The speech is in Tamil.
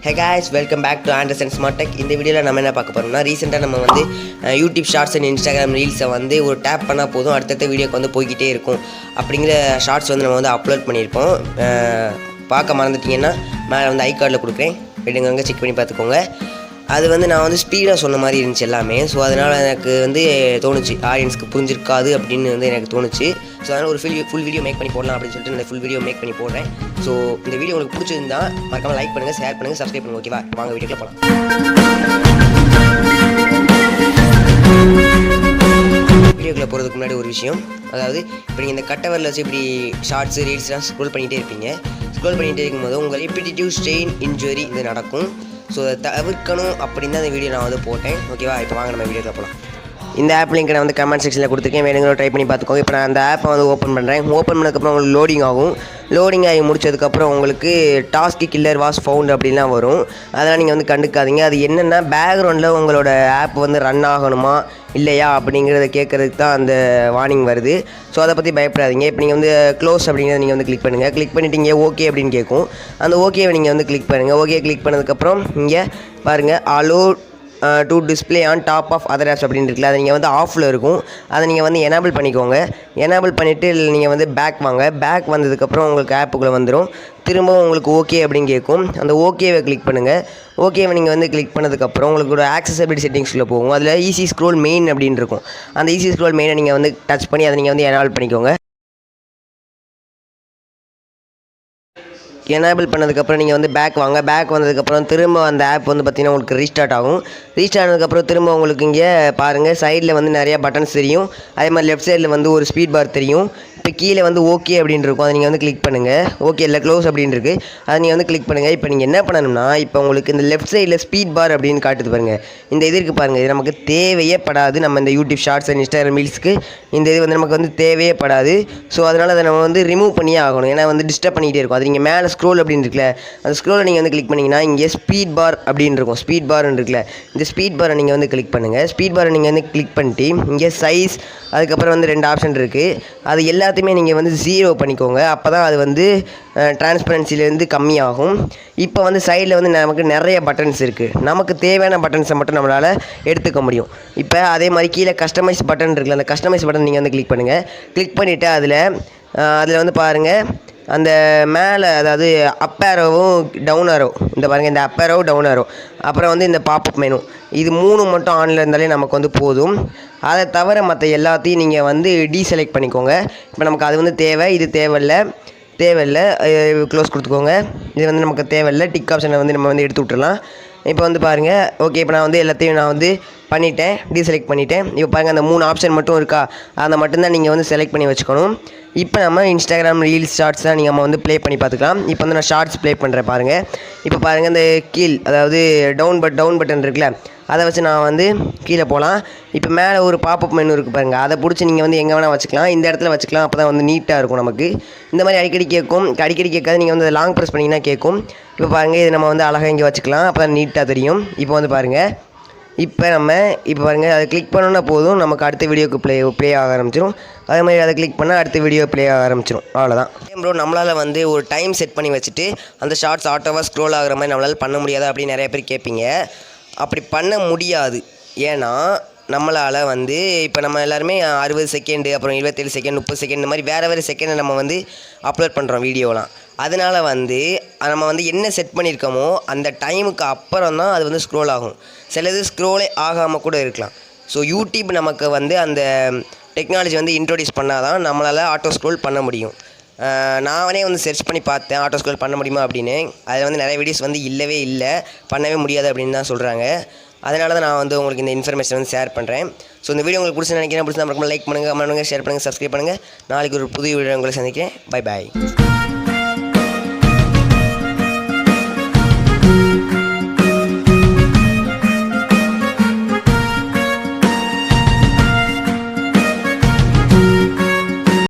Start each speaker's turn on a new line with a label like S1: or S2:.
S1: Hey guys, welcome back to Anderson Smart Tech. இந்த வீடியோவில் நம்ம என்ன பார்க்க போகிறோம்னா ரீசெண்டாக நம்ம வந்து யூடியூப் ஷார்ட்ஸ் அண்ட் இன்ஸ்டாகிராம் ரீல்ஸை வந்து ஒரு டேப் பண்ணால் போதும் அடுத்தடுத்த வீடியோக்கு வந்து போய்கிட்டே இருக்கும் அப்படிங்கிற ஷார்ட்ஸ் வந்து நம்ம வந்து அப்லோட் பண்ணியிருப்போம். பார்க்க மறந்துட்டிங்கன்னா மேலே வந்து ஐ கார்டில் கொடுக்குறேன், விடுங்க செக் பண்ணி பார்த்துக்கோங்க. அது வந்து நான் வந்து ஸ்பீடாக சொன்ன மாதிரி இருந்துச்சு எல்லாமே. ஸோ அதனால் எனக்கு வந்து தோணுச்சு ஆடியன்ஸ்க்கு புரிஞ்சிருக்காது அப்படின்னு வந்து எனக்கு தோணுச்சு. ஸோ அதனால் ஒரு ஃபுல் வீடியோ மேக் பண்ணி போடலாம் அப்படின்னு சொல்லிட்டு நான் ஃபுல் வீடியோ மேக் பண்ணி போடுறேன். ஸோ இந்த வீடியோ உங்களுக்கு பிடிச்சிருந்தா மறக்காமல் லைக் பண்ணுங்கள், ஷேர் பண்ணுங்கள், சப்ஸ்கிரைப் பண்ணுங்கள். ஓகேவா, வாங்க வீடியோக்குள்ள போகலாம். வீடியோக்குள்ளே போகிறதுக்கு முன்னாடி ஒரு விஷயம், அதாவது இப்போ நீங்கள் இந்த கட்டவரில் வச்சு இப்படி ஷார்ட்ஸு ரீல்ஸ்லாம் ஸ்க்ரோல் பண்ணிகிட்டே இருப்பீங்க. ஸ்க்ரோல் பண்ணிகிட்டே இருக்கும்போது உங்கள் ரெப்பிட்டேட்டிவ் ஸ்ட்ரெயின் இன்ஜுரி இது நடக்கும். ஸோ அதை தவிர்க்கணும் அப்படின்னு தான் இந்த வீடியோ நான் வந்து போட்டேன். ஓகேவா, இப்போ வாங்க நம்ம வீடியோவில் போகலாம். இந்த ஆப் லிங்க் நான் வந்து கமெண்ட் செக்ஷனில் கொடுத்துருக்கேன், வேணுங்கிற ட்ரை பண்ணி பார்த்துக்கோங்க. இப்போ நான் அந்த ஆப்பை வந்து ஓப்பன் பண்ணுறேன். ஓப்பன் பண்ணதுக்கப்புறம் உங்களுக்கு லோடிங் ஆகும். லோடிங் ஆகி முடிச்சதுக்கப்புறம் உங்களுக்கு டாஸ்க் கில்லர் வாஸ் ஃபவுண்ட் அப்படின்லாம் வரும். அதெல்லாம் நீங்கள் வந்து கண்டுக்காதீங்க. அது என்னென்னா பேக்ரவுண்டில் உங்களோட ஆப் வந்து ரன் ஆகணுமா இல்லையா அப்படிங்கிறத கேட்குறதுக்கு தான் அந்த வார்னிங் வருது. ஸோ அதை பற்றி பயப்படாதீங்க. இப்போ நீங்கள் வந்து க்ளோஸ் அப்படிங்கிறத நீங்கள் வந்து கிளிக் பண்ணுங்கள். கிளிக் பண்ணிட்டீங்க ஓகே அப்படின்னு கேட்கும். அந்த ஓகேவை நீங்கள் வந்து கிளிக் பண்ணுங்கள். ஓகே கிளிக் பண்ணதுக்கப்புறம் இங்கே பாருங்கள் allow to display on top of other apps அப்படின்னு இருக்குல்ல, அதை நீங்கள் வந்து ஆஃபில் இருக்கும். அதை நீங்கள் வந்து எனேபிள் பண்ணிக்கோங்க. எனேபிள் பண்ணிவிட்டு நீங்கள் வந்து பேக் வாங்க. பேக் வந்ததுக்கப்புறம் உங்களுக்கு ஆப்புக்குள்ளே வந்துடும். திரும்பவும் உங்களுக்கு ஓகே அப்படின்னு கேட்கும். அந்த ஓகேவை கிளிக் பண்ணுங்கள். ஓகேவை நீங்கள் வந்து கிளிக் பண்ணதுக்கப்புறம் உங்களுக்கு ஒரு ஆக்சசபிலிட்டி செட்டிங்ஸில் போகும். அதில் ஈஸி ஸ்க்ரோல் மெயின் அப்படின்னு இருக்கும். அந்த ஈஸி ஸ்க்ரோல் மெயினை நீங்கள் வந்து டச் பண்ணி அதை நீங்கள் வந்து எனேபிள் பண்ணிக்கோங்க. எனேபிள் பண்ணதுக்கப்புறம் நீங்கள் வந்து பேக் வாங்க. பேக் வந்ததுக்கப்புறம் திரும்ப அந்த ஆப் வந்து பார்த்திங்கன்னா உங்களுக்கு ரீஸ்டார்ட் ஆகும். ரீஸ்டார்ட் ஆனதுக்கப்புறம் திரும்ப உங்களுக்கு இங்கே பாருங்கள் சைடில் வந்து நிறையா பட்டன்ஸ் தெரியும். அதே மாதிரி லெஃப்ட் சைடில் வந்து ஒரு ஸ்பீட் பார் தெரியும். இப்போ கீழே வந்து ஓகே அப்படின்னு இருக்கும். அதை நீங்கள் வந்து கிளிக் பண்ணுங்கள். ஓகே இல்லை க்ளோஸ் அப்படின்னு இருக்குது, அதை நீங்கள் வந்து கிளிக் பண்ணுங்கள். இப்போ நீங்கள் என்ன பண்ணணும்னா இப்போ உங்களுக்கு இந்த லெஃப்ட் சைடில் ஸ்பீட் பார் அப்படின்னு காட்டுது பாருங்கள். இந்த இது இருக்குது பாருங்கள், இது நமக்கு தேவையே படாது. நம்ம இந்த யூடியூப் ஷார்ட்ஸ் அண்ட் இன்ஸ்டாகிராம் ரீல்ஸ்க்கு இந்த இது வந்து நமக்கு வந்து தேவையே படாது. ஸோ அதனால் அதை நம்ம வந்து ரிமூவ் பண்ணியே ஆகணும், ஏன்னா வந்து டிஸ்டர்ப் பண்ணிகிட்டே இருக்கும். அது நீங்கள் மேலே ஸ்க்ரோல் அப்படின்னு இருக்குல்ல, அந்த ஸ்க்ரோலை நீங்கள் வந்து கிளிக் பண்ணிங்கன்னா இங்கே ஸ்பீட் பார் அப்படின்னு இருக்கும். ஸ்பீட் பார்னு இருக்குல்ல, இந்த ஸ்பீட் பாரை நீங்கள் வந்து கிளிக் பண்ணுங்கள். ஸ்பீட் பாரை நீங்கள் வந்து கிளிக் பண்ணிட்டு இங்கே சைஸ், அதுக்கப்புறம் வந்து 2 ஆப்ஷன் இருக்குது. அது எல்லாத்தையுமே நீங்கள் வந்து 0 பண்ணிக்கோங்க. அப்போ தான் அது வந்து டிரான்ஸ்பரன்சிலேருந்து கம்மியாகும். இப்போ வந்து சைடில் வந்து நமக்கு நிறைய பட்டன்ஸ் இருக்குது. நமக்கு தேவையான பட்டன்ஸை மட்டும் நம்மளால் எடுத்துக்க முடியும். இப்போ அதே மாதிரி கீழே கஸ்டமைஸ் பட்டன் இருக்குல்ல, அந்த கஸ்டமைஸ் பட்டன் நீங்கள் வந்து கிளிக் பண்ணுங்கள். கிளிக் பண்ணிவிட்டு அதில் வந்து பாருங்கள் அந்த மேலே, அதாவது அப் ஆரோவும் டவுன் ஆரோ, இந்த பாருங்கள் இந்த அப் ஆரோ டவுன் ஆரோ, அப்புறம் வந்து இந்த பாப்அப் மெனு, இது 3 மட்டும் ஆனில் இருந்தாலே நமக்கு வந்து போதும். அதை தவிர மற்ற எல்லாத்தையும் நீங்கள் வந்து டீசெலக்ட் பண்ணிக்கோங்க. இப்போ நமக்கு அது வந்து தேவை, இது தேவையில்லை க்ளோஸ் கொடுத்துக்கோங்க. இது வந்து நமக்கு தேவையில்லை, டிக் ஆப்ஷனை வந்து நம்ம வந்து எடுத்து விட்டுறலாம். இப்போ வந்து பாருங்கள் ஓகே, இப்போ நான் வந்து எல்லாத்தையும் நான் வந்து பண்ணிட்டேன், டீசெலக்ட் பண்ணிட்டேன். இப்போ பாருங்கள் அந்த 3 ஆப்ஷன் மட்டும் இருக்கா, அதை மட்டும்தான் நீங்கள் வந்து செலக்ட் பண்ணி வச்சுக்கணும். இப்போ நம்ம இன்ஸ்டாகிராம் ரீல்ஸ் ஷார்ட்ஸ் தான் நீங்கள் நம்ம வந்து ப்ளே பண்ணி பார்த்துக்கலாம். இப்போ வந்து நான் ஷார்ட்ஸ் ப்ளே பண்ணுறேன் பாருங்கள். இப்போ பாருங்கள் இந்த கீழ், அதாவது டவுன் பட்டன் இருக்குல்ல, அதை வச்சு நான் வந்து கீழே போகலாம். இப்போ மேலே ஒரு பாப்அப் மெனு இருக்குது பாருங்கள், அதை பிடிச்சி நீங்கள் வந்து எங்கே வேணால் வச்சுக்கலாம், இந்த இடத்துல வச்சுக்கலாம். அப்போ தான் வந்து நீட்டாக இருக்கும் நமக்கு. இந்த மாதிரி அடிக்கடி கேட்காது. நீங்கள் வந்து லாங் ப்ரெஸ் பண்ணிங்கன்னா கேட்கும். இப்போ பாருங்கள், இது நம்ம வந்து அழகாக இங்கே வச்சுக்கலாம், அப்போ தான் நீட்டாக தெரியும். இப்போ வந்து பாருங்கள், இப்போ பாருங்கள் அதை கிளிக் பண்ணோன்னா போதும், நமக்கு அடுத்த வீடியோக்கு ப்ளே ஆக ஆரம்பிச்சிடும். அதே மாதிரி அதை கிளிக் பண்ணால் அடுத்த வீடியோ ப்ளே ஆக ஆரம்பிச்சிடும். அவ்வளோதான் ப்ரோ. நம்மளால் வந்து ஒரு டைம் செட் பண்ணி வச்சுட்டு அந்த ஷார்ட்ஸ் ஆட்டோவாக ஸ்க்ரோல் ஆகிற மாதிரி நம்மளால் பண்ண முடியாது அப்படின்னு நிறைய பேர் கேட்பீங்க. அப்படி பண்ண முடியாது. ஏன்னா நம்மளால் வந்து இப்போ நம்ம எல்லாருமே 60 செகண்டு, அப்புறம் 27 செகண்ட், 30 செகண்ட், இந்த மாதிரி வேறு செகண்டை நம்ம வந்து அப்லோட் பண்ணுறோம் வீடியோலாம். அதனால் வந்து நம்ம வந்து என்ன செட் பண்ணியிருக்கோமோ அந்த டைமுக்கு அப்புறம் தான் அது வந்து ஸ்க்ரோல் ஆகும். சிலது ஸ்க்ரோலே ஆகாமல் கூட இருக்கலாம். ஸோ யூடியூப் நமக்கு வந்து அந்த டெக்னாலஜி வந்து இன்ட்ரோடியூஸ் பண்ணால் தான் நம்மளால் ஆட்டோ ஸ்க்ரோல் பண்ண முடியும். நானே வந்து சர்ச் பண்ணி பார்த்தேன் ஆட்டோ ஸ்க்ரோல் பண்ண முடியுமா அப்படின்னு. அதில் வந்து நிறைய வீடியோஸ் வந்து இல்லை, பண்ணவே முடியாது அப்படின்னு தான் சொல்கிறாங்க. அதனால தான் நான் வந்து உங்களுக்கு இந்த இன்ஃபர்மேஷன் வந்து ஷேர் பண்ணுறேன். ஸோ இந்த வீடியோ உங்களுக்கு பிடிச்சா லைக் பண்ணுங்கள், கமெண்ட் பண்ணுங்கள், ஷேர் பண்ணுங்கள், சப்ஸ்கிரைப் பண்ணுங்கள். நாளைக்கு ஒரு புது வீடியோ உங்களை சந்திக்கிறேன். Bye bye.